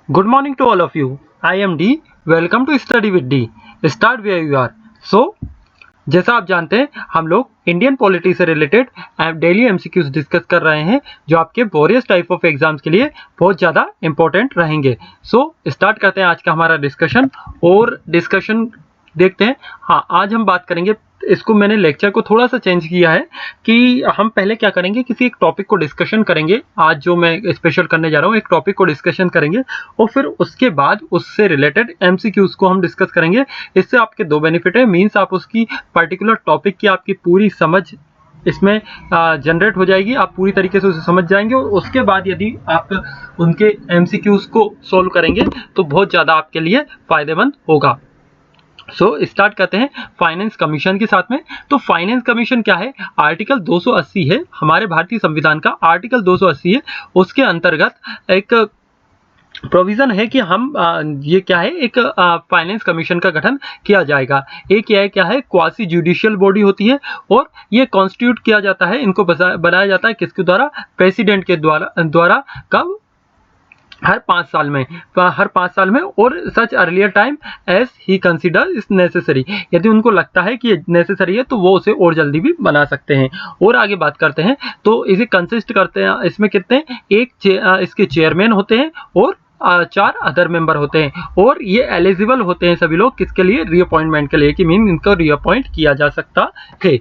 Good morning to all of you. I am D. Welcome to Study with D. Start where you are. So, जैसा आप जानते हैं हम लोग Indian polity से रिलेटेड डेली एमसीक्यूज डिस्कस कर रहे हैं जो आपके वेरियस टाइप ऑफ एग्जाम्स के लिए बहुत ज़्यादा इंपॉर्टेंट रहेंगे। सो स्टार्ट करते हैं आज का हमारा डिस्कशन और डिस्कशन देखते हैं। हाँ, आज हम बात करेंगे, इसको मैंने लेक्चर को थोड़ा सा चेंज किया है कि हम पहले क्या करेंगे, किसी एक टॉपिक को डिस्कशन करेंगे। आज जो मैं स्पेशल करने जा रहा हूँ, एक टॉपिक को डिस्कशन करेंगे और फिर उसके बाद उससे रिलेटेड एमसीक्यूज को हम डिस्कस करेंगे। इससे आपके दो बेनिफिट है, मीन्स आप उसकी पर्टिकुलर टॉपिक की आपकी पूरी समझ इसमें जनरेट हो जाएगी, आप पूरी तरीके से उसे समझ जाएंगे और उसके बाद यदि आप उनके एमसीक्यूज को सॉल्व करेंगे तो बहुत ज़्यादा आपके लिए फायदेमंद होगा। स्टार्ट करते हैं फाइनेंस कमीशन के साथ में। तो फाइनेंस कमीशन क्या है? आर्टिकल 280 है, हमारे भारतीय संविधान का आर्टिकल 280 है। उसके अंतर्गत एक प्रोविजन है कि हम ये क्या है, एक फाइनेंस कमीशन का गठन किया जाएगा। एक यह क्या है, क्वासी जुडिशियल बॉडी होती है और ये कॉन्स्टिट्यूट किया जाता है, इनको बनाया जाता है किसके द्वारा? प्रेसिडेंट के द्वारा कब? हर 5 साल में और सच अर्लियर टाइम एज ही कंसिडर इज नेसेसरी। यदि उनको लगता है कि ये नेसेसरी है तो वो उसे और जल्दी भी बना सकते हैं। और आगे बात करते हैं तो इसे कंसिस्ट करते हैं, इसमें कितने? इसके चेयरमैन होते हैं और 4 अदर मेंबर होते हैं और ये एलिजिबल होते हैं सभी लोग किसके लिए? रीअपॉइंटमेंट के लिए, कि मीन इनको रीअपॉइंट किया जा सकता है।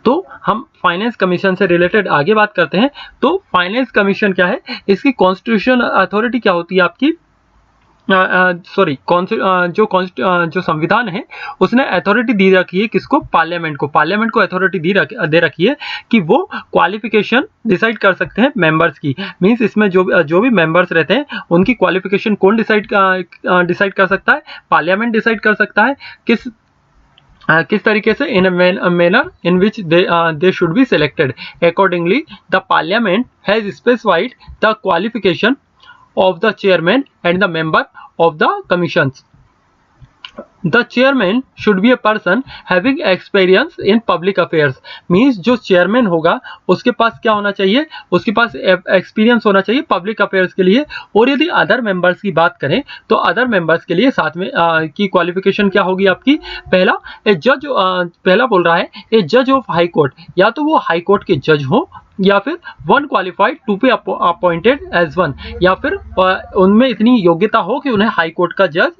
तो हम फाइनेंस कमीशन से रिलेटेड आगे बात करते हैं। तो फाइनेंस कमीशन क्या है, इसकी कॉन्स्टिट्यूशन अथॉरिटी क्या होती है आपकी? जो संविधान है उसने अथॉरिटी दी रखी है किसको? पार्लियामेंट को अथॉरिटी दे रखी है कि वो क्वालिफिकेशन डिसाइड कर सकते हैं मेंबर्स की। मींस इसमें जो भी मेंबर्स रहते हैं उनकी क्वालिफिकेशन कौन डिसाइड कर सकता है? पार्लियामेंट डिसाइड कर सकता है। किस तरीके से? In a manner in which they should be selected accordingly the parliament has specified the qualification of the chairman and the member of the commissions. The chairman should be a person having experience in public affairs. Means जो chairman होगा उसके पास क्या होना चाहिए? उसके पास experience होना चाहिए public affairs के लिए। और यदि अदर मेंबर्स की बात करें तो अदर मेंबर्स के लिए साथ में की क्वालिफिकेशन क्या होगी आपकी? पहला बोल रहा है ए जज ऑफ हाई कोर्ट, या तो वो हाई कोर्ट के जज हो या फिर one qualified to be appointed as one, या फिर उनमें इतनी योग्यता हो कि उन्हें हाई कोर्ट का जज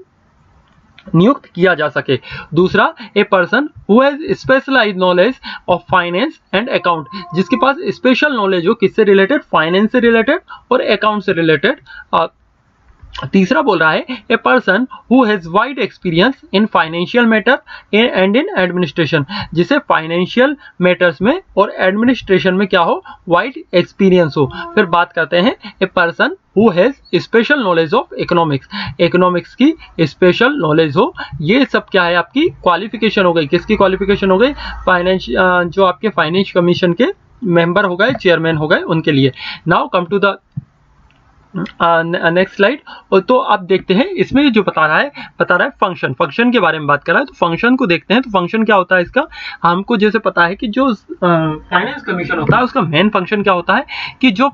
नियुक्त किया जा सके। दूसरा, a person who has specialised knowledge of finance and account, जिसके पास स्पेशल नॉलेज हो किससे रिलेटेड? फाइनेंस से रिलेटेड और अकाउंट से रिलेटेड। तीसरा बोल रहा है a person who has wide experience in financial matter and in administration, जिसे फाइनेंशियल मैटर्स में और एडमिनिस्ट्रेशन में क्या हो? वाइड एक्सपीरियंस हो। फिर बात करते हैं ए person who has special knowledge of economics की स्पेशल नॉलेज हो। ये सब क्या है? आपकी क्वालिफिकेशन हो गई। किसकी क्वालिफिकेशन हो गई? जो आपके फाइनेंस कमीशन के मेंबर हो गए, चेयरमैन हो गए, उनके लिए। Now come to the next slide. तो आप देखते हैं इसमें जो बता रहा है फंक्शन के बारे में बात कर रहा है। तो फंक्शन को देखते हैं। तो फंक्शन क्या होता है इसका? हमको जैसे पता है कि जो फाइनेंस कमीशन होता है उसका मेन फंक्शन क्या होता है कि जो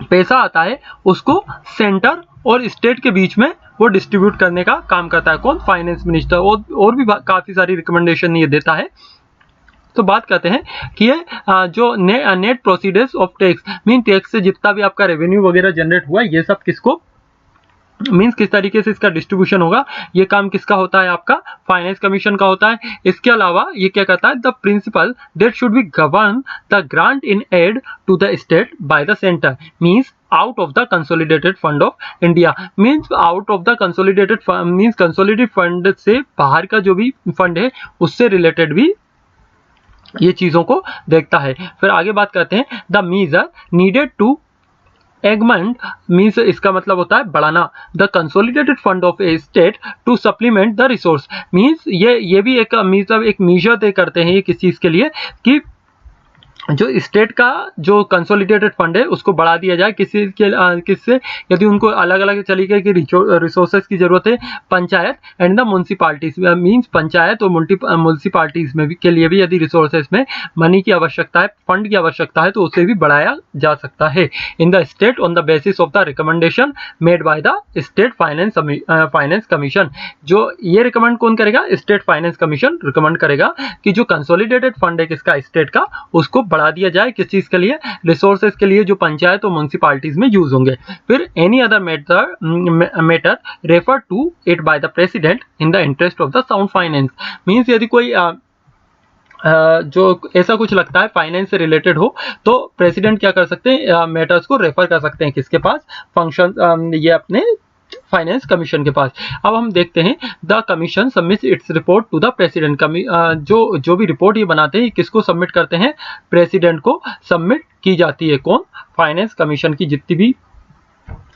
पैसा आता है उसको सेंटर और स्टेट के बीच में वो डिस्ट्रीब्यूट करने का काम करता है। कौन? Finance minister. और भी काफी सारी रिकमेंडेशन ये देता है। तो बात करते हैं कि ये जो net procedures of tax, mean tax से जितना भी आपका रेवेन्यू वगैरह जनरेट हुआ, ये सब किसको मीन्स किस तरीके से इसका डिस्ट्रीब्यूशन होगा, ये काम किसका होता है? आपका फाइनेंस कमीशन का होता है। इसके अलावा ये क्या कहता है? The principle that should be govern the grant in aid to the state by the centre, means out of the consolidated fund of India. Means out of the consolidated means consolidated fund से बाहर का जो भी fund है उससे related भी ये चीजों को देखता है। फिर आगे बात करते हैं the major needed to augment, means इसका मतलब होता है बढ़ाना, the consolidated fund of a state to supplement the resource. Means ये भी एक मतलब एक मेजर दे करते हैं ये किस चीज के लिए कि जो स्टेट का जो कंसोलिडेटेड फंड है उसको बढ़ा दिया जाए किससे, यदि उनको अलग अलग तरीके की रिसोर्सेज की जरूरत है, panchayat and the municipalities means panchayat और म्यूनसिपालिटीज में भी के लिए भी यदि रिसोर्सेज में मनी की आवश्यकता है, फंड की आवश्यकता है, तो उसे भी बढ़ाया जा सकता है in the state on the basis of the recommendation made by the state finance commission. जो ये रिकमेंड कौन करेगा? स्टेट फाइनेंस कमीशन रिकमेंड करेगा कि जो कंसोलिडेटेड फंड है किसका, स्टेट का, उसको बढ़ा दिया जाए किस चीज के लिए? रिसोर्सेज के लिए जो पंचायत और म्यूनसिपालिटीज में यूज होंगे। फिर any other matter refer to it by the president in the interest of the sound finance. Means यदि कोई जो ऐसा कुछ लगता है फाइनेंस से रिलेटेड हो, तो प्रेसिडेंट क्या कर सकते हैं? मैटर्स को रेफर कर सकते हैं किसके पास? फंक्शन ये अपने फाइनेंस कमीशन के पास। अब हम देखते हैं the commission submits its report to the president. जो भी रिपोर्ट ये बनाते हैं किसको सबमिट करते हैं? प्रेसिडेंट को सबमिट की जाती है। कौन? फाइनेंस कमीशन की जितनी भी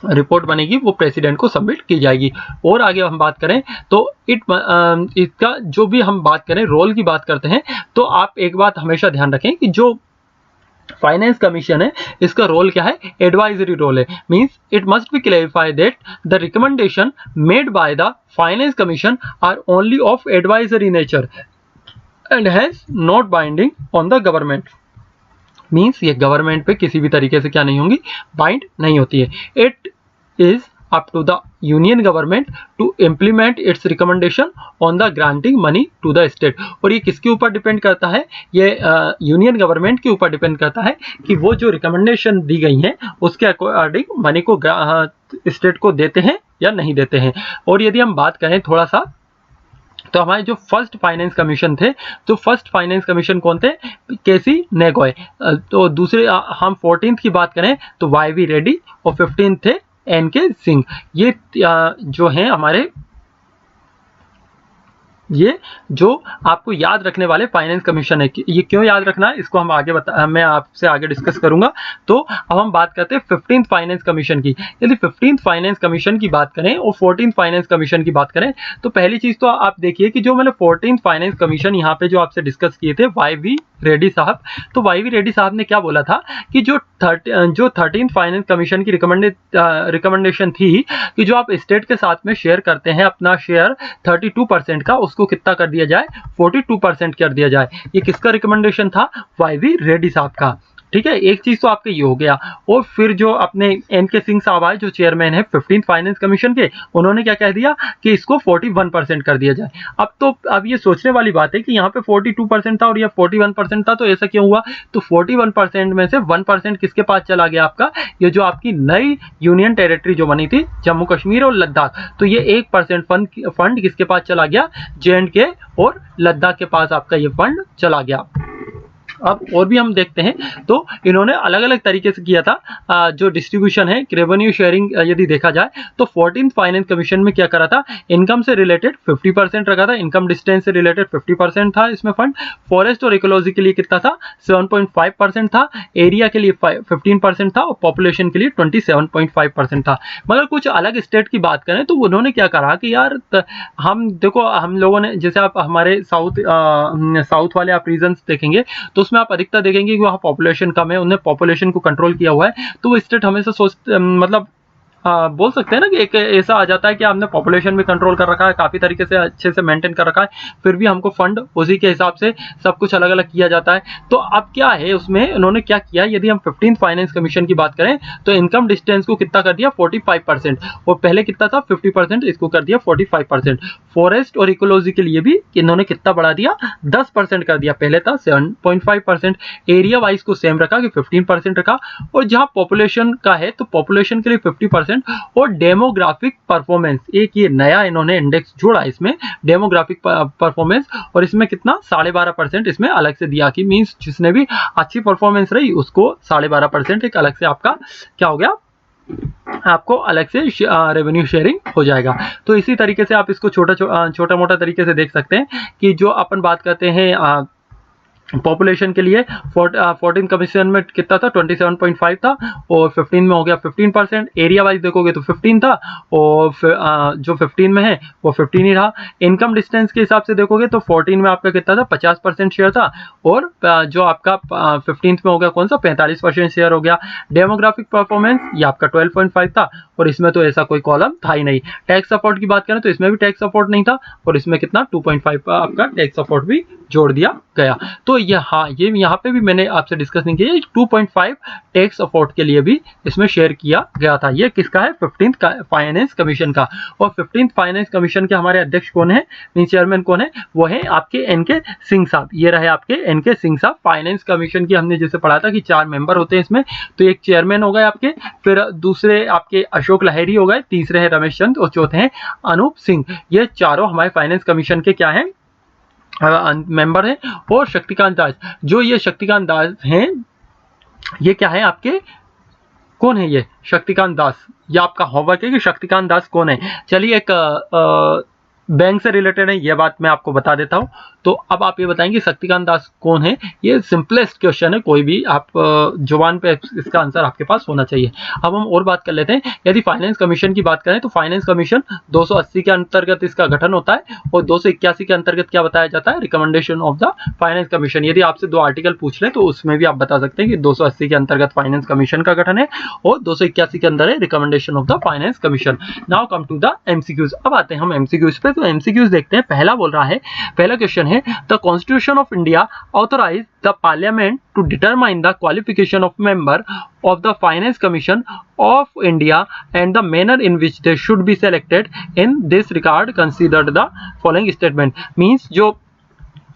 रिपोर्ट बनेगी वो प्रेसिडेंट को सबमिट की जाएगी। और आगे हम बात करें तो इसका जो भी हम बात करें रोल की बात करते हैं, तो आप एक बात हमेशा ध्यान रखें कि जो फाइनेंस कमीशन है इसका रोल क्या है? एडवाइजरी रोल है। Means it must be clarify that the recommendation made by the finance commission are only of advisory nature and has not binding on the government. Means ये government पे किसी भी तरीके से क्या नहीं होंगी? बाइंड नहीं होती है। It is up to the union government to implement its recommendation on the granting money to the state। और ये किसके ऊपर डिपेंड करता है? ये यूनियन गवर्नमेंट के ऊपर डिपेंड करता है कि वो जो रिकमेंडेशन दी गई है उसके अकॉर्डिंग मनी को स्टेट को देते हैं या नहीं देते हैं। और यदि हम बात करें थोड़ा सा, तो हमारे जो फर्स्ट फाइनेंस कमीशन थे, तो फर्स्ट फाइनेंस कमीशन कौन थे? केसी नेगोय। तो दूसरे हम 14th की बात करें तो वाई.वी. रेड्डी और 15th थे एन.के. सिंह। ये जो हैं हमारे, ये जो आपको याद रखने वाले फाइनेंस कमीशन है। ये क्यों याद रखना है इसको हम आगे मैं आपसे आगे डिस्कस करूंगा। तो अब हम बात करते हैं 15th फाइनेंस कमीशन की। यदि 15th फाइनेंस कमीशन की बात करें और 14th फाइनेंस कमीशन की बात करें, तो पहली चीज तो आप देखिए कि जो मैंने 14th फाइनेंस कमीशन यहाँ पे जो आपसे डिस्कस किए थे वाई.वी. रेड्डी साहब, तो वाई.वी. रेड्डी साहब ने क्या बोला था कि जो 13th फाइनेंस कमीशन की रिकमेंडेशन थी कि जो आप स्टेट के साथ में शेयर करते हैं अपना शेयर 32% का, उसको कितना कर दिया जाए? 42% कर दिया जाए। ये किसका रिकमेंडेशन था? वाई.वी. रेड्डी साहब का। ठीक है, एक चीज तो आपका ये हो गया। और फिर जो अपने एन.के. सिंह साहब आए जो चेयरमैन है 15th फाइनेंस कमीशन के, उन्होंने क्या कह दिया कि इसको 41% कर दिया जाए। अब ये सोचने वाली बात है कि यहाँ पे 42% था और ये 41% था, तो ऐसा क्यों हुआ? तो 41% में से 1% किसके पास चला गया? आपका ये जो आपकी नई यूनियन टेरिटरी जो बनी थी जम्मू कश्मीर और लद्दाख, तो ये 1% फंड किसके पास चला गया? जे.एंड.के. और लद्दाख के पास आपका ये फंड चला गया। अब और भी हम देखते हैं तो इन्होंने अलग अलग तरीके से किया था जो डिस्ट्रीब्यूशन है रेवेन्यू शेयरिंग। यदि देखा जाए तो 14th फाइनेंस कमीशन में क्या करा था? इनकम से रिलेटेड 50% रखा था, इनकम डिस्टेंस से रिलेटेड 50% था इसमें फंड। फॉरेस्ट और इकोलॉजी के लिए कितना था? 7.5% था, एरिया के लिए 15% था और पॉपुलेशन के लिए 27.5% था। मगर कुछ अलग स्टेट की बात करें तो उन्होंने क्या करा कि यार हम देखो, हम लोगों ने जैसे आप हमारे साउथ वाले आप रीजन्स देखेंगे तो उसमें आप अधिकतर देखेंगे कि वहाँ पॉपुलेशन कम है, उन्होंने पॉपुलेशन को कंट्रोल किया हुआ है। तो वो स्टेट हमेशा मतलब बोल सकते हैं ना कि एक ऐसा आ जाता है कि हमने पॉपुलेशन भी कंट्रोल कर रखा है, काफी तरीके से अच्छे से मेंटेन कर रखा है, फिर भी हमको फंड उसी के हिसाब से सब कुछ अलग अलग किया जाता है। तो अब क्या है उसमें उन्होंने क्या किया? यदि हम 15th फाइनेंस कमीशन की बात करें तो इनकम डिस्टेंस को कितना कर दिया? 45%। और पहले कितना था? 50%, इसको कर दिया 45%। फॉरेस्ट और इकोलॉजी के लिए भी इन्होंने कितना बढ़ा दिया? 10% कर दिया, पहले था 7.5%। एरिया वाइज को सेम रखा कि 15% रखा। और जहां पॉपुलेशन का है तो पॉपुलेशन के लिए 50%। और डेमोग्राफिक परफॉर्मेंस, एक ये नया इन्होंने इंडेक्स जोड़ा इसमें, डेमोग्राफिक परफॉर्मेंस, और इसमें कितना? 12.5% इसमें अलग से दिया कि मींस जिसने भी अच्छी परफॉर्मेंस रही उसको 12.5% एक अलग से आपका क्या हो गया? आपको अलग से रेवेन्यू शेयरिंग हो जाएगा। तो इसी तरीके से आप इसको छोटा मोटा तरीके से देख सकते हैं कि जो अपन बात करते हैं पॉपुलेशन के लिए 14 कमीशन में कितना था 27.5 था और 15 में हो गया 15%। एरिया वाइज देखोगे तो 15 था और जो 15 में है वो 15 ही रहा। इनकम डिस्टेंस के हिसाब से देखोगे तो 14 में आपका कितना था 50% शेयर था और जो आपका 15 में हो गया कौन सा 45% शेयर हो गया। डेमोग्राफिक परफॉर्मेंस ये आपका 12.5 था और इसमें तो ऐसा कोई कॉलम था ही नहीं। टैक्स सपोर्ट की बात करें तो इसमें भी टैक्स सपोर्ट नहीं था और इसमें कितना 2.5 आपका टैक्स सपोर्ट भी जोड़ दिया गया। तो ये हाँ ये यहाँ पे भी मैंने आपसे डिस्कस नहीं किया 2.5 टैक्स अफोर्ड के लिए भी इसमें शेयर किया गया था। ये किसका है 15th फाइनेंस कमीशन का। और 15th फाइनेंस कमीशन के हमारे अध्यक्ष कौन है मीन चेयरमैन कौन है वो है आपके एनके सिंह साहब। ये रहे आपके एनके सिंह साहब। फाइनेंस कमीशन की हमने जैसे पढ़ा था कि 4 मेंबर होते हैं इसमें, तो एक चेयरमैन हो गए आपके, फिर दूसरे आपके अशोक लहेरी हो गए, तीसरे है रमेश चंद और चौथे हैं अनूप सिंह। ये चारों हमारे फाइनेंस कमीशन के क्या है मेंबर हैं। और शक्तिकांत दास, जो ये शक्तिकांत दास हैं ये क्या है आपके कौन है ये शक्तिकांत दास। ये आपका होमवर्क है कि शक्तिकांत दास कौन है। चलिए एक बैंक से रिलेटेड है ये बात मैं आपको बता देता हूं। तो अब आप ये बताएंगे शक्तिकांत दास कौन है। ये सिंपलेस्ट क्वेश्चन है, कोई भी आप जुबान पे इसका आंसर आपके पास होना चाहिए। अब हम और बात कर लेते हैं। यदि फाइनेंस कमीशन की बात करें तो फाइनेंस कमीशन 280 के अंतर्गत इसका गठन होता है और 281 के अंतर्गत क्या बताया जाता है recommendation of the finance commission. यदि आपसे 2 आर्टिकल पूछ ले तो उसमें भी आप बता सकते हैं कि 280 के अंतर्गत फाइनेंस कमीशन का गठन है और 281 के अंदर है recommendation of the finance commission. Now come to the MCQs. अब आते हैं हम एमसीक्यूज पे। तो एमसीक्यूज देखते हैं। पहला बोल रहा है, पहला क्वेश्चन है the constitution of India authorise the parliament to determine the qualification of member of the finance commission of India and the manner in which they should be selected. In this regard considered the following statement. means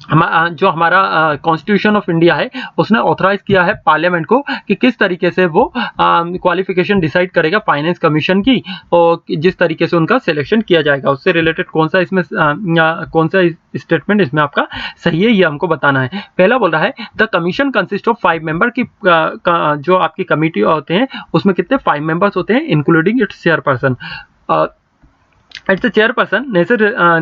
जो हमारा constitution of India है उसने authorise किया है parliament को कि किस तरीके से वो क्वालिफिकेशन डिसाइड करेगा फाइनेंस कमीशन की और जिस तरीके से उनका सिलेक्शन किया जाएगा उससे रिलेटेड कौन सा स्टेटमेंट इसमें आपका सही है ये हमको बताना है। पहला बोल रहा है the commission consist of 5 member की जो आपकी कमिटी होते हैं उसमें कितने 5 मेंबर्स होते हैं including it's chairperson. It's chairperson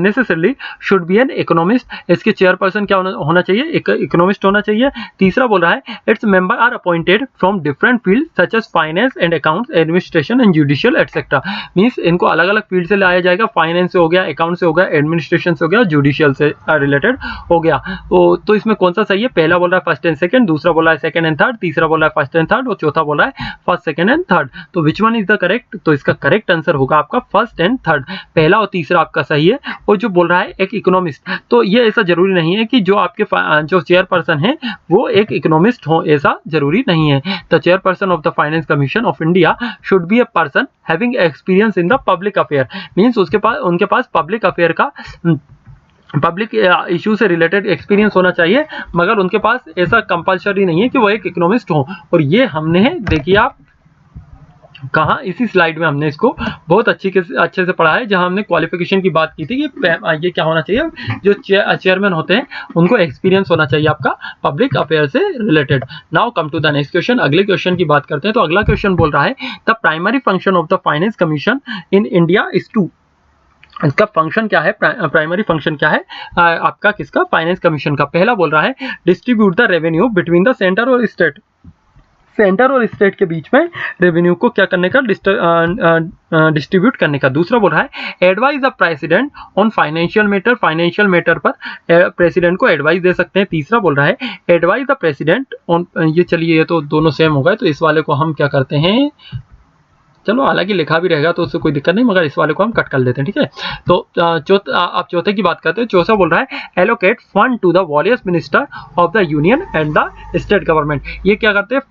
necessarily should be an economist. इसके चेयरपर्सन क्या होना चाहिए एक इकोनॉमिस्ट होना चाहिए। तीसरा बोल रहा है its member are appointed from different field such as finance and accounts administration and judicial etcetera. Means इनको अलग अलग फील्ड से लाया जाएगा। फाइनेंस से हो गया, अकाउंट से हो गया, एडमिनिस्ट्रेशन से हो गया, जुडिशियल से रिलेटेड हो गया। तो इसमें कौन सा सही है। पहला बोल रहा है फर्स्ट एंड सेकंड, दूसरा बोल रहा है सेकंड एंड थर्ड, तीसरा बोल रहा है फर्स्ट एंड थर्ड और चौथा बोल रहा है फर्स्ट सेकंड एंड थर्ड। तो which one is the correct. तो इसका करेक्ट आंसर होगा आपका फर्स्ट एंड थर्ड। पहला और तीसरा आपका सही है। और जो बोल रहा है एक इकोनॉमिस्ट, तो ये ऐसा जरूरी नहीं है कि जो आपके जो चेयरपर्सन है वो एक इकोनॉमिस्ट हो, ऐसा जरूरी नहीं है। The chairperson of the finance commission of India should be a person having experience in the public affair. Means उनके पास पब्लिक अफेयर का पब्लिक इशू से रिलेटेड एक्सपीरियंस होना चाहिए, मगर उनके पास ऐसा कंपल्सरी नहीं है कि वो एक इकोनॉमिस्ट हो। और ये हमने देखिए आप कहाँ इसी स्लाइड में हमने इसको बहुत अच्छे से पढ़ा है जहां हमने क्वालिफिकेशन की बात की थी कि ये क्या होना चाहिए जो चेयरमैन होते हैं उनको एक्सपीरियंस होना चाहिए आपका पब्लिक अफेयर से related. Now come to the next question. अगले क्वेश्चन की बात करते हैं। तो अगला क्वेश्चन बोल रहा है the primary function of the finance commission in India is to. इसका फंक्शन क्या है, प्राइमरी फंक्शन क्या है आपका किसका फाइनेंस कमीशन का। पहला बोल रहा है distribute the revenue between the centre और स्टेट। सेंटर और स्टेट के बीच में रेवेन्यू को क्या करने का डिस्ट्रीब्यूट करने का। दूसरा बोल रहा है advise the president on financial matter. Financial matter पर प्रेसिडेंट को एडवाइस दे सकते हैं। तीसरा बोल रहा है एडवाइज द प्रेसिडेंट ऑन, ये चलिए ये तो दोनों सेम हो गए तो इस वाले को हम क्या करते हैं, चलो हालांकि लिखा भी रहेगा तो उससे कोई दिक्कत नहीं, मगर इस वाले को हम कट कर लेते हैं ठीक है। तो आप चौथे की बात करते हैं। चौथा बोल रहा है allocate fund to the various minister of the union and the state government. ये क्या करते हैं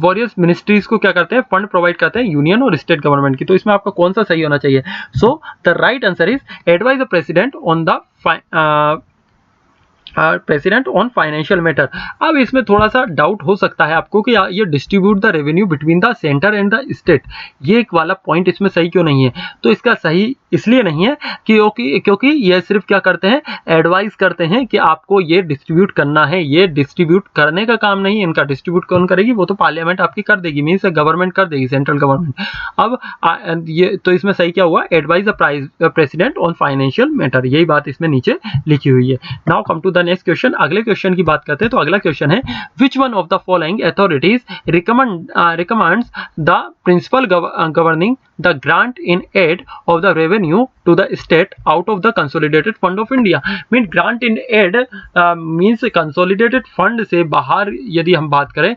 वॉरियस मिनिस्ट्रीज को क्या करते हैं फंड प्रोवाइड करते हैं यूनियन और स्टेट गवर्नमेंट की। तो इसमें आपका कौन सा सही होना चाहिए। So the right answer is advise the president on the president on financial matter. अब इसमें थोड़ा सा डाउट हो सकता है आपको कि ये distribute the revenue between the centre and the state, ये एक वाला पॉइंट इसमें सही क्यों नहीं है। तो इसका सही इसलिए नहीं है क्योंकि ये सिर्फ क्या करते हैं एडवाइस करते हैं कि आपको ये डिस्ट्रीब्यूट करना है। ये डिस्ट्रीब्यूट करने का काम नहीं है इनका। डिस्ट्रीब्यूट कौन करेगी, वो तो पार्लियामेंट आपकी कर देगी, मीन्स गवर्नमेंट कर देगी, सेंट्रल गवर्नमेंट। अब ये तो इसमें सही क्या हुआ advise the president on financial matter, यही बात इसमें नीचे लिखी हुई है। Now come to the the next question, अगले क्वेश्चन की बात करते हैं। तो अगला क्वेश्चन है, which one of the following authorities recommends the principle governing the grant in aid of the revenue to the state out of the consolidated fund of India. Mean grant in aid means consolidated fund से बाहर यदि हम बात करें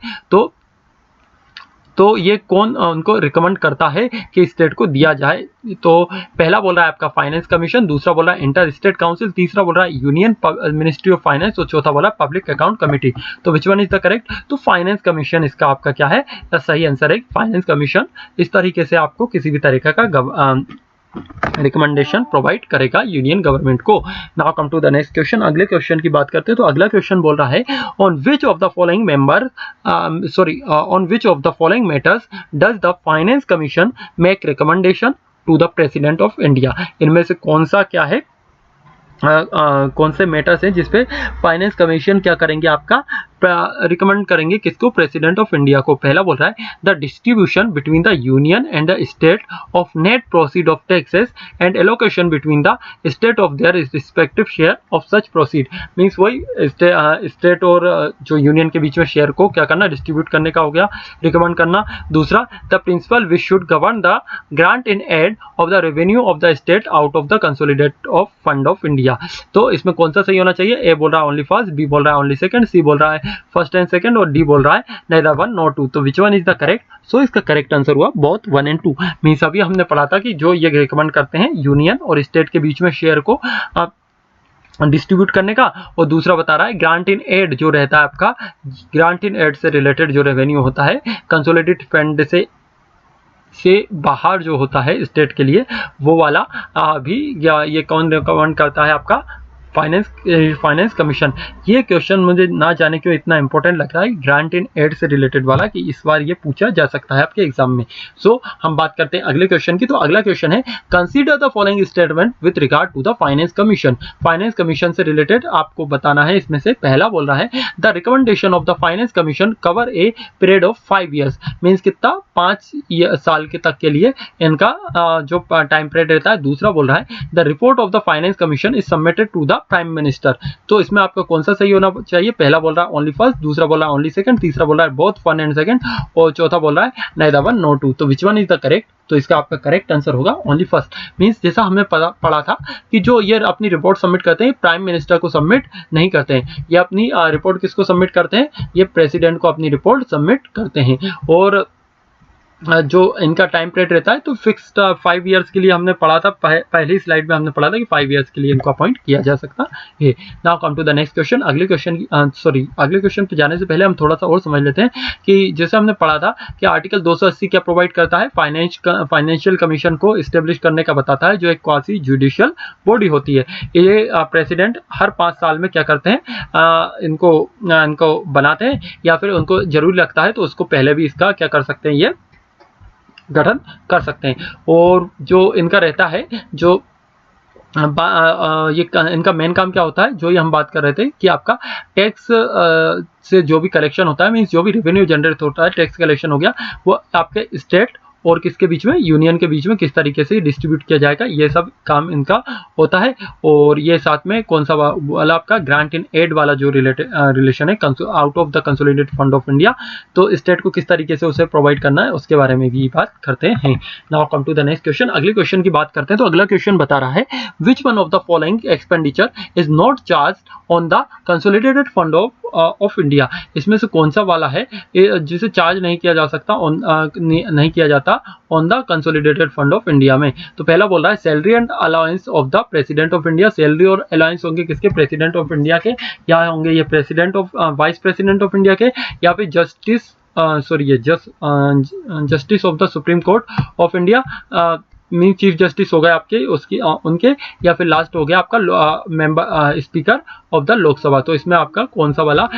तो ये कौन उनको रिकमेंड करता है कि स्टेट को दिया जाए। तो पहला बोल रहा है आपका फाइनेंस कमीशन, दूसरा बोल रहा है इंटर स्टेट काउंसिल, तीसरा बोल रहा है यूनियन मिनिस्ट्री ऑफ फाइनेंस और चौथा बोला पब्लिक अकाउंट कमेटी। तो which one is the correct? तो फाइनेंस कमीशन इसका आपका क्या है, सही आंसर है फाइनेंस कमीशन। इस तरीके से आपको किसी भी तरीके का रिकमेंडेशन प्रोवाइड करेगा यूनियन गवर्नमेंट को। Now come to the next question, अगले क्वेश्चन की बात करते हैं। तो अगला क्वेश्चन बोल रहा है, on which of the following on which of the following matters does the finance commission make recommendation to the president of India. इनमें से कौन सा क्या है, कौन से मैटर्स हैं जिसपे फाइनेंस कमीशन क्या करेंगे, आपका रिकमेंड करेंगे किसको, प्रेसिडेंट ऑफ इंडिया को। पहला बोल रहा है, the distribution between the union and the state of net proceed of taxes and allocation between the state of their respective share of such proceed. Means वही स्टेट और जो यूनियन के बीच में शेयर को क्या करना, डिस्ट्रीब्यूट करने का हो गया, रिकमेंड करना। दूसरा, the principle which should govern the grant in aid of the revenue of the state out of the consolidate of fund of India. तो इसमें कौन सा सही होना चाहिए? ए बोल रहा है ओनली फर्स्ट, बी बोल रहा है ओनली सेकंड, सी बोल रहा है फर्स्ट एंड सेकंड और डी बोल रहा है neither वन नॉर टू। तो which one is the correct? So इसका करेक्ट आंसर हुआ बोथ 1 and 2। मीन्स अभी हमने पढ़ा था कि जो ये रिकमेंड करते हैं यूनियन और स्टेट के बीच में शेयर को डिस्ट्रीब्यूट करने का, और दूसरा बता रहा है ग्रांट इन एड जो रहता है आपका, ग्रांट इन एड से रिलेटेड जो रेवेन्यू होता है कंसोलिडेटेड फंड से बाहर जो होता है स्टेट के लिए, वो वाला भी ये कौन रिकमेंड करता है, आपका फाइनेंस कमीशन। ये क्वेश्चन मुझे ना जाने क्यों इतना इंपॉर्टेंट लग रहा है, ग्रांट इन एड से रिलेटेड वाला, कि इस बार ये पूछा जा सकता है आपके एग्जाम में। सो हम बात करते हैं अगले क्वेश्चन की। तो अगला क्वेश्चन है, consider the following statement with regard to the finance commission. Finance commission से रिलेटेड आपको बताना है। इसमें से पहला बोल रहा है, the recommendation of the finance commission cover a period of 5 years। मीन्स कितना, 5 साल के तक के लिए इनका जो टाइम पीरियड रहता है। दूसरा बोल रहा है, the report of the finance commission is submitted to the prime minister. तो इसमें आपका कौन सा सही होना चाहिए? पहला बोल रहा है ओनली फर्स्ट, दूसरा बोल रहा है ओनली सेकंड, तीसरा बोल रहा है बोथ 1 and 2 और चौथा बोल रहा है neither one nor 2। तो which one is the correct? तो इसका आपका करेक्ट आंसर होगा ओनली फर्स्ट। मींस जैसा हमने पढ़ा था कि जो ये अपनी रिपोर्ट सबमिट करते हैं, प्राइम मिनिस्टर को सबमिट नहीं करते हैं, ये अपनी रिपोर्ट किसको सबमिट करते हैं, ये प्रेसिडेंट को अपनी रिपोर्ट सबमिट करते हैं। और जो इनका टाइम पीरियड रहता है तो फिक्स्ड 5 years के लिए हमने पढ़ा था, पहली स्लाइड में हमने पढ़ा था कि 5 years के लिए इनको अपॉइंट किया जा सकता है। Now come to the next question. अगले क्वेश्चन पे जाने से पहले हम थोड़ा सा और समझ लेते हैं कि जैसे हमने पढ़ा था कि आर्टिकल 280 क्या प्रोवाइड करता है, फाइनेंशियल कमीशन को इस्टेब्लिश करने का बताता है, जो एक क्वासी जुडिशियल बॉडी होती है। ये प्रेसिडेंट हर 5 साल में क्या करते हैं, इनको बनाते हैं, या फिर उनको जरूरी लगता है तो उसको पहले भी इसका क्या कर सकते हैं, ये गठन कर सकते हैं। और जो इनका रहता है, जो ये इनका मेन काम क्या होता है, जो ये हम बात कर रहे थे कि आपका टैक्स से जो भी कलेक्शन होता है, मीन्स जो भी रेवेन्यू जनरेट होता है, टैक्स कलेक्शन हो गया, वो आपके स्टेट और किसके बीच में, यूनियन के बीच में किस तरीके से डिस्ट्रीब्यूट किया जाएगा, ये सब काम इनका होता है। और ये साथ में कौन सा वाला आपका ग्रांट इन एड वाला जो रिलेशन है out of the consolidated fund of India, तो स्टेट को किस तरीके से उसे प्रोवाइड करना है उसके बारे में भी बात करते हैं। Now come to the next question. अगले क्वेश्चन की बात करते हैं। तो अगला क्वेश्चन बता रहा है, which one of the following expenditure is not charge on the consolidated fund of India. इसमें से कौन सा वाला है जिसे चार्ज नहीं किया जा सकता, नहीं किया जाता on the consolidated fund of India में। तो पहला बोल रहा है, salary and allowance of the president of India. Salary और अलाउंस होंगे किसके, प्रेसिडेंट ऑफ इंडिया के, या होंगे ये president of vice president of India के, या फिर justice of the supreme court of India, mean chief justice हो गए आपके उनके, या फिर लास्ट हो गया आपका member speaker of the Lok Sabha. तो इसमें आपका कौन सा वाला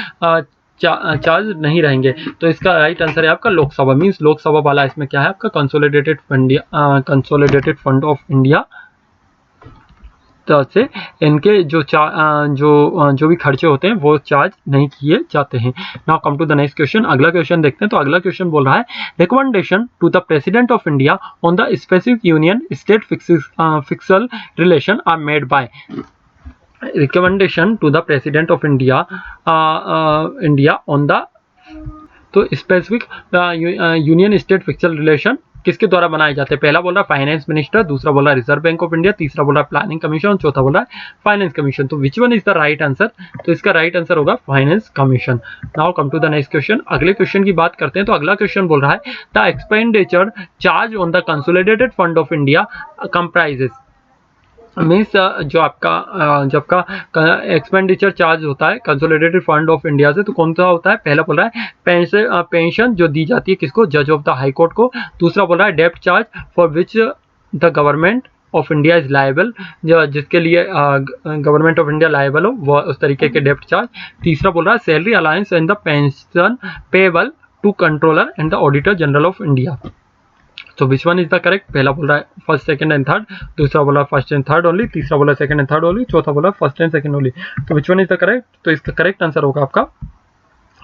चार्ज नहीं रहेंगे। तो इसका राइट आंसर है आपका लोकसभा। मींस लोकसभा वाला इसमें क्या है आपका कंसोलिडेटेड फंड ऑफ इंडिया तो से इनके जो भी खर्चे होते हैं वो चार्ज नहीं किए जाते हैं। Now come to the next question. अगला क्वेश्चन देखते हैं। तो अगला क्वेश्चन बोल रहा है, recommendation to the president of India on the specific union state fiscal relation are made by. Recommendation to the president of India on the, तो specific union state fiscal relation किसके द्वारा बनाए जाते हैं? पहला बोल रहा है फाइनेंस मिनिस्टर, दूसरा बोल रहा है रिजर्व बैंक ऑफ इंडिया, तीसरा बोल रहा है प्लानिंग कमीशन, चौथा बोल रहा है फाइनेंस कमीशन। तो which one is the right answer? तो इसका राइट आंसर होगा finance commission. Now come to the next question. अगले क्वेश्चन की बात करते हैं। तो अगला क्वेश्चन बोल रहा है the expenditure charge on the consolidated fund of India comprises, means जो आपका एक्सपेंडिचर चार्ज होता है कंसोलिडेटेड फंड ऑफ इंडिया से, तो कौन सा होता है? पहला बोल रहा है पेंशन जो दी जाती है किसको? जज ऑफ द हाई कोर्ट को। दूसरा बोल रहा है डेप्ट charge for which the government of India is liable, जिसके लिए गवर्नमेंट ऑफ इंडिया लायबल हो वो उस तरीके के डेप्ट चार्ज। तीसरा बोल रहा है salary allowance and the pension payable to controller and the auditor general of India. तो which one is the correct? पहला बोल रहा है फर्स्ट सेकंड एंड थर्ड, दूसरा बोला फर्स्ट एंड थर्ड ओनली, तीसरा बोला सेकंड एंड थर्ड ओनली, चौथा बोला फर्स्ट एंड सेकंड ओनली। तो which one is the correct? तो इसका करेक्ट आंसर होगा आपका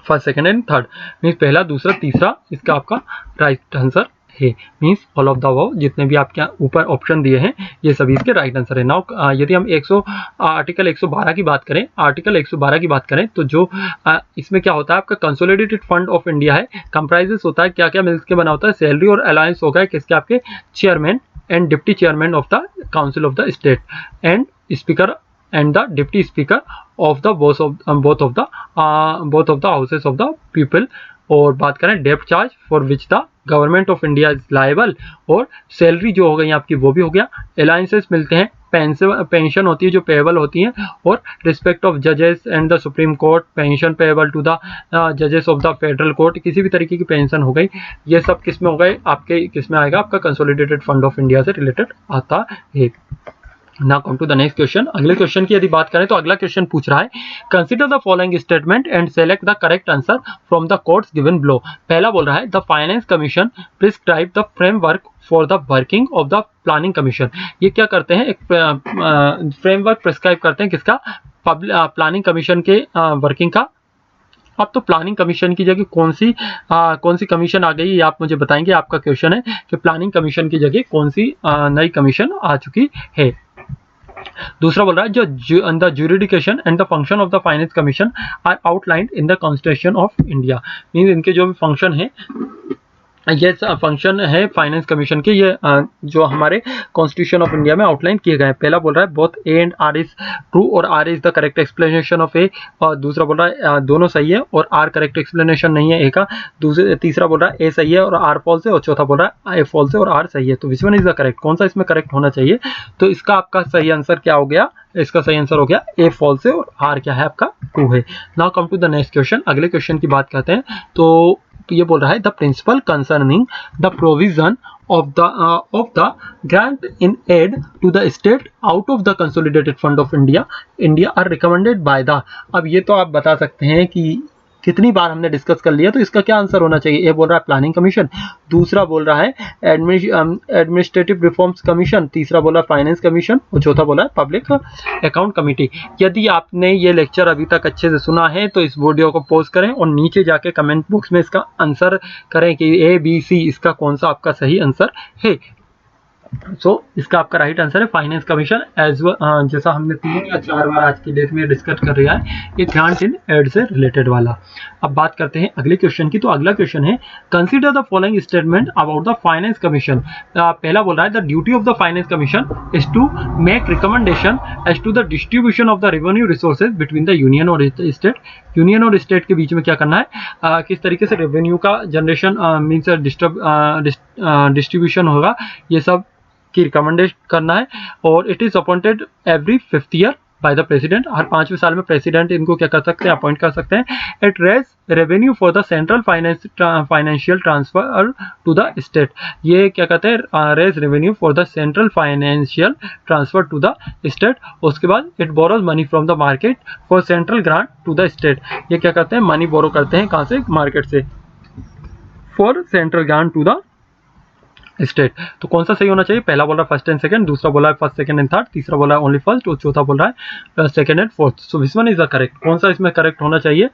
first second and third, means पहला दूसरा तीसरा इसका आपका राइट आंसर है। Means all of the above जितने भी आपके ऊपर ऑप्शन दिए हैं ये सभी इसके राइट आंसर है। नाउ यदि हम आर्टिकल 112 की बात करें, आर्टिकल 112 की बात करें तो जो इसमें क्या होता है आपका कंसोलिडेटेड फंड ऑफ इंडिया है, कंप्राइजेस होता है क्या क्या मिलकर बना होता है? सैलरी और अलाउंस हो गए किसके? आपके chairman and deputy chairman of the council of the state and speaker and the deputy speaker of the both of the houses of the people। और बात करें डेप्ट charge for which the government of India is liable, और salary जो हो गई आपकी वो भी हो गया, अलाउंसेस मिलते हैं, पेंशन होती है जो पेएबल होती हैं, और रिस्पेक्ट ऑफ जजेस and the supreme court, pension payable to the जजेस ऑफ द फेडरल कोर्ट, किसी भी तरीके की पेंशन हो गई, ये सब किस में हो गए? आपके किस में आएगा? आपका कंसोलिडेटेड फंड ऑफ इंडिया से रिलेटेड आता है। Now come to the next question। अगले क्वेश्चन की यदि बात करें तो अगला क्वेश्चन पूछ रहा है consider the following statement and select the correct answer from the quotes given below. पहला बोल रहा है the finance commission prescribe the framework for the working of the planning commission. ये क्या करते हैं? एक फ्रेमवर्क प्रिस्क्राइब करते हैं किसका? प्लानिंग कमीशन के वर्किंग का। अब तो प्लानिंग कमीशन की जगह कौन सी कमीशन आ गई ये आप मुझे बताएंगे। आपका क्वेश्चन है कि प्लानिंग कमीशन की जगह कौन सी नई कमीशन आ चुकी है। दूसरा बोल रहा है जो the jurisdiction and the function of the finance commission are outlined in the constitution of India. Means इनके जो भी फंक्शन है, ये फंक्शन है फाइनेंस कमीशन के, ये जो हमारे कॉन्स्टिट्यूशन ऑफ इंडिया में आउटलाइन किए गए हैं। पहला बोल रहा है both A and R is true और R is the correct explanation of A, और दूसरा बोल रहा है दोनों सही है और आर करेक्ट एक्सप्लेनेशन नहीं है ए का। तीसरा बोल रहा है ए सही है और आर फॉल्स है, और चौथा बोल रहा है ए फॉल्स है और आर सही है। तो which one is the correct? कौन सा इसमें करेक्ट होना चाहिए? तो इसका आपका सही आंसर क्या हो गया? इसका सही आंसर हो गया ए फॉल्स है और आर क्या है आपका ट्रू है। Now come to the next question. अगले क्वेश्चन की बात करते हैं तो ये बोल रहा है the principle concerning the provision of the grant in aid to the state out of the consolidated fund of India are recommended by the। अब ये तो आप बता सकते हैं कि कितनी बार हमने डिस्कस कर लिया, तो इसका क्या आंसर होना चाहिए? ए बोल रहा है प्लानिंग कमीशन, दूसरा बोल रहा है एडमिनिस्ट्रेटिव रिफॉर्म्स कमीशन, तीसरा बोला फाइनेंस कमीशन और चौथा बोला है पब्लिक अकाउंट कमेटी। यदि आपने ये लेक्चर अभी तक अच्छे से सुना है तो इस वीडियो को पॉज करें और नीचे जाके कमेंट बॉक्स में इसका आंसर करें कि ए बी सी इसका कौन सा आपका सही आंसर है। इसका आपका राइट आंसर है फाइनेंस कमीशन। जैसा हमने 3 या 4 बार आज की डेट में डिस्कस कर रहा है, ये ग्रांट इन एड से रिलेटेड वाला। अब बात करते हैं अगले क्वेश्चन की। तो अगला क्वेश्चन है consider the following statement about the finance commission. पहला बोल रहा है the duty of the finance commission is to make recommendation as to the distribution of the revenue resources between the union और state. Union और state के बीच में क्या करना है, किस तरीके से रेवेन्यू का जनरेशन मीन्स डिस्ट्रीब्यूशन होगा, ये सब की रिकमेंडेशन करना है। और it is appointed every 5th year by the president. हर 5वें साल में प्रेसिडेंट इनको क्या कर सकते हैं, अपॉइंट कर सकते हैं। It raise revenue for the central financial transfer to the state. ये क्या कहते हैं, raise revenue for the central financial transfer to the state. उसके बाद it borrows money from the market for central grant to the state. ये क्या करते हैं, मनी बोरो करते हैं कहाँ से, मार्केट से, for central grant to the state. तो कौन सा सही होना चाहिए? पहला बोला फर्स्ट एंड सेकंड, दूसरा बोला फर्स्ट सेकंड एंड थर्ड, तीसरा बोला ओनली फर्स्ट और चौथा बोल रहा है second and fourth. So this one is the correct. कौन सा इसमें करेक्ट होना चाहिए?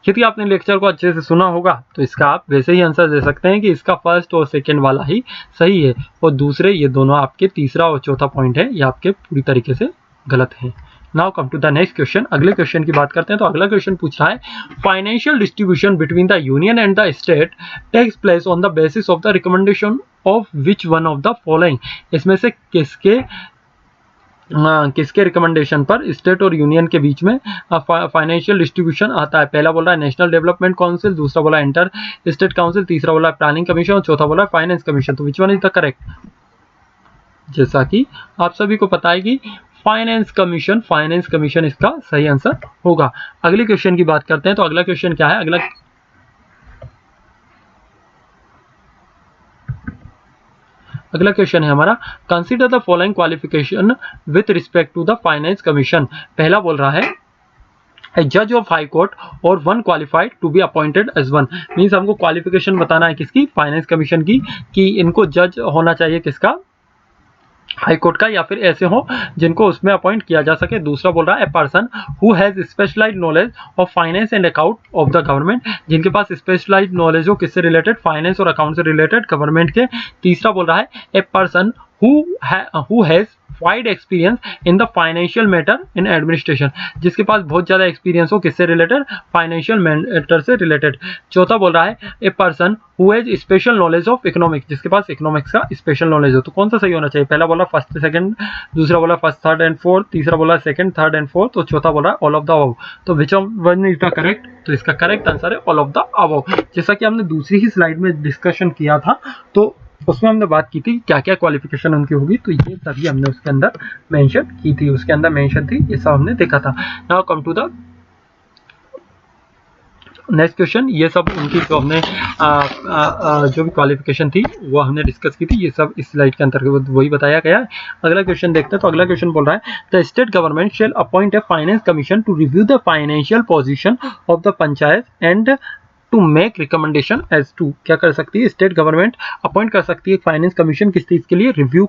यदि आपने लेक्चर को अच्छे से सुना होगा तो इसका आप वैसे ही आंसर दे सकते हैं कि इसका फर्स्ट और सेकंड वाला ही सही है, और दूसरे ये दोनों आपके तीसरा और चौथा पॉइंट है ये आपके पूरी तरीके से गलत हैं। Now come to the next question. अगले क्वेश्चन की बात करते हैं। तो अगला क्वेश्चन पूछ रहा है financial distribution between the union and the state takes place on the basis of the recommendation of which one of the following. इसमें से किसके रिकमेंडेशन पर स्टेट और यूनियन के बीच में फाइनेंशियल डिस्ट्रीब्यूशन आता है। पहला बोल रहा है नेशनल डेवलपमेंट काउंसिल, दूसरा बोला इंटर स्टेट काउंसिल, तीसरा बोला प्लानिंग कमीशन और चौथा बोला फाइनेंस कमीशन। तो which one is the correct? जैसा कि आप सभी को पता है कि फाइनेंस कमीशन इसका सही आंसर होगा। अगले क्वेश्चन की बात करते हैं। तो अगला क्वेश्चन क्या है? अगला क्वेश्चन है हमारा consider the following qualification with respect to the finance commission. पहला बोल रहा है ए जज ऑफ हाई कोर्ट और one qualified to be appointed as one. Means हमको क्वालिफिकेशन बताना है किसकी? फाइनेंस कमीशन की, कि इनको जज होना चाहिए किसका? हाई कोर्ट का, या फिर ऐसे हो जिनको उसमें अपॉइंट किया जा सके। दूसरा बोल रहा है a person who has specialised knowledge of finance and account of the government, जिनके पास स्पेशलाइज्ड नॉलेज हो किससे रिलेटेड? फाइनेंस और अकाउंट से रिलेटेड गवर्नमेंट के। तीसरा बोल रहा है a person who has wide experience in the financial matter in administration, जिसके पास बहुत ज्यादा एक्सपीरियंस हो किससे रिलेटेड? फाइनेंशियल मैटर से रिलेटेड। चौथा बोल रहा है a person who has special knowledge of economics, जिसके पास इकोनॉमिक्स का स्पेशल नॉलेज हो। तो कौन सा सही होना चाहिए? पहला बोला फर्स्ट सेकंड, दूसरा बोला फर्स्ट थर्ड एंड फोर्थ, तीसरा बोला सेकंड थर्ड एंड फोर्थ, तो चौथा बोला ऑल ऑफ द अबव। तो which one is the correct? तो इसका करेक्ट आंसर है ऑल ऑफ द अबव। जैसा कि हमने दूसरी ही स्लाइड में डिस्कशन किया था, तो उसमें हमने बात की थी क्या क्या क्वालिफिकेशन उनकी होगी, तो ये सभी हमने उसके अंदर मेंशन की थी, उसके अंदर मेंशन थी, ये सब हमने देखा था। Now come to the next question. ये सब उनकी जो हमने जो भी क्वालिफिकेशन थी वो हमने डिस्कस की थी, ये सब इस स्लाइड के अंतर्गत वही बताया गया है। अगला क्वेश्चन देखते हैं। तो अगला क्वेश्चन बोल रहा है the state government shall appoint a finance commission to review the financial position of the panchayat and to make recommendation as to. क्या कर सकती है? स्टेट गवर्नमेंट अपॉइंट कर सकती है फाइनेंस कमीशन किस चीज के लिए? रिव्यू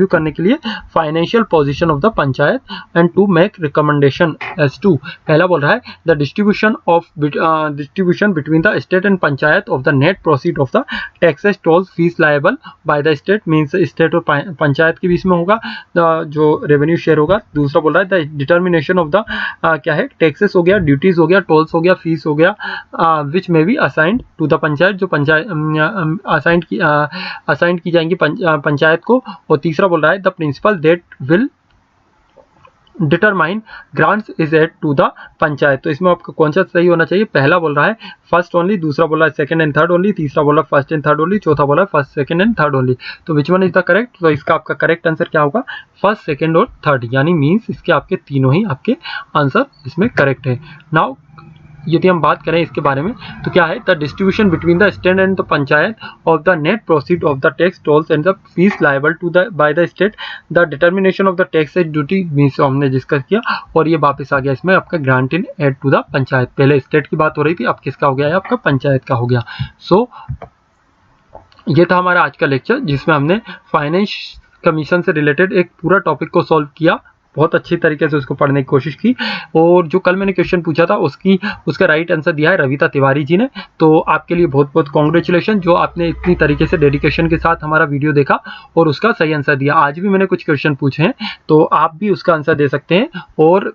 करने के लिए financial position of the panchayat and to make recommendation as to. पहला बोल रहा है the distribution between the state and panchayat of the net proceed of the taxes tolls fees liable by the state. Means state और पंचायत के बीच में होगा जो रेवेन्यू शेयर होगा। दूसरा बोल रहा है द डिटर्मिनेशन ऑफ द क्या है? टैक्सेस हो गया, ड्यूटीज हो गया, टोल्स हो गया, फीस हो गया, विच में be assigned to the panchayat, जो पंचायत असाइंड की जाएंगी पंचायत को। और तीसरा बोल रहा है the principle that will determine grants is aid to the panchayat. तो इसमें आपको कौन सा सही होना चाहिए? पहला बोल रहा है फर्स्ट ओनली, दूसरा बोला है सेकंड एंड थर्ड ओनली, तीसरा बोला फर्स्ट एंड थर्ड ओनली, चौथा बोला first second and third only. तो which one is the correct? तो इसका आपका करेक्ट आंसर क्या होगा? फर्स्ट सेकंड और थर्ड, यानी मीन्स इसके आपके तीनों ही आपके आंसर इसमें करेक्ट है। नाउ यदि हम बात करें इसके बारे में तो क्या है? The distribution between the state and the panchayat of the net proceed of the tax tolls and the fees liable to the by the state, the determination of the tax duty means हमने discuss किया, और ये वापस आ गया इसमें आपका grant in aid to the panchayat. पहले स्टेट की बात हो रही थी, अब किसका हो गया है? आपका पंचायत का हो गया। सो ये था हमारा आज का लेक्चर, जिसमें हमने फाइनेंस कमीशन से रिलेटेड एक पूरा टॉपिक को सॉल्व किया, बहुत अच्छी तरीके से उसको पढ़ने की कोशिश की। और जो कल मैंने क्वेश्चन पूछा था उसका राइट आंसर दिया है रविता तिवारी जी ने। तो आपके लिए बहुत बहुत कॉन्ग्रेचुलेशन, जो आपने इतनी तरीके से डेडिकेशन के साथ हमारा वीडियो देखा और उसका सही आंसर दिया। आज भी मैंने कुछ क्वेश्चन पूछे हैं, तो आप भी उसका आंसर दे सकते हैं और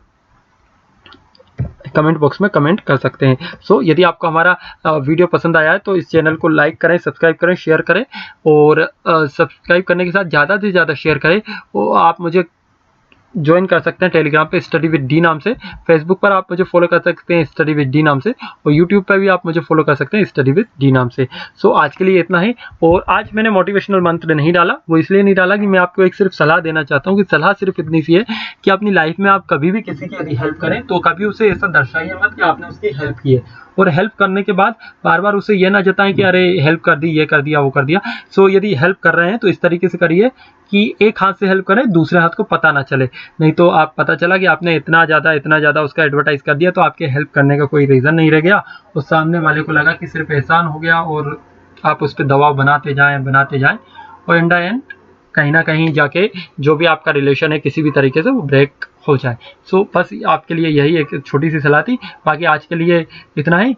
कमेंट बॉक्स में कमेंट कर सकते हैं। सो यदि आपको हमारा वीडियो पसंद आया है तो इस चैनल को लाइक करें, सब्सक्राइब करें, शेयर करें, और सब्सक्राइब करने के साथ ज़्यादा से ज़्यादा शेयर करें। और आप मुझे ज्वाइन कर सकते हैं टेलीग्राम पे स्टडी विद डी नाम से, फेसबुक पर आप मुझे फॉलो कर सकते हैं स्टडी विद डी नाम से, और यूट्यूब पर भी आप मुझे फॉलो कर सकते हैं स्टडी विद डी नाम से। सो आज के लिए इतना ही। और आज मैंने मोटिवेशनल मंत्र नहीं डाला, वो इसलिए नहीं डाला कि मैं आपको एक सिर्फ सलाह देना चाहता हूँ, कि सलाह सिर्फ इतनी सी है कि अपनी लाइफ में आप कभी भी किसी की यदि हेल्प करें तो कभी उसे ऐसा दर्शाइए मत कि आपने उसकी हेल्प की है, और हेल्प करने के बाद बार बार उसे ये ना जताएं कि अरे हेल्प कर दी, ये कर दिया, वो कर दिया। सो यदि हेल्प कर रहे हैं तो इस तरीके से करिए कि एक हाथ से हेल्प करें, दूसरे हाथ को पता ना चले, नहीं तो आप पता चला कि आपने इतना ज़्यादा उसका एडवर्टाइज कर दिया, तो आपके हेल्प करने का कोई रीज़न नहीं रह गया, उस सामने वाले को लगा कि सिर्फ एहसान हो गया, और आप उस पर दबाव बनाते जाएं, और इन द एंड कहीं ना कहीं जाके जो भी आपका रिलेशन है किसी भी तरीके से वो ब्रेक हो जाए। सो बस आपके लिए यही एक छोटी सी सलाह थी। बाकी आज के लिए इतना ही।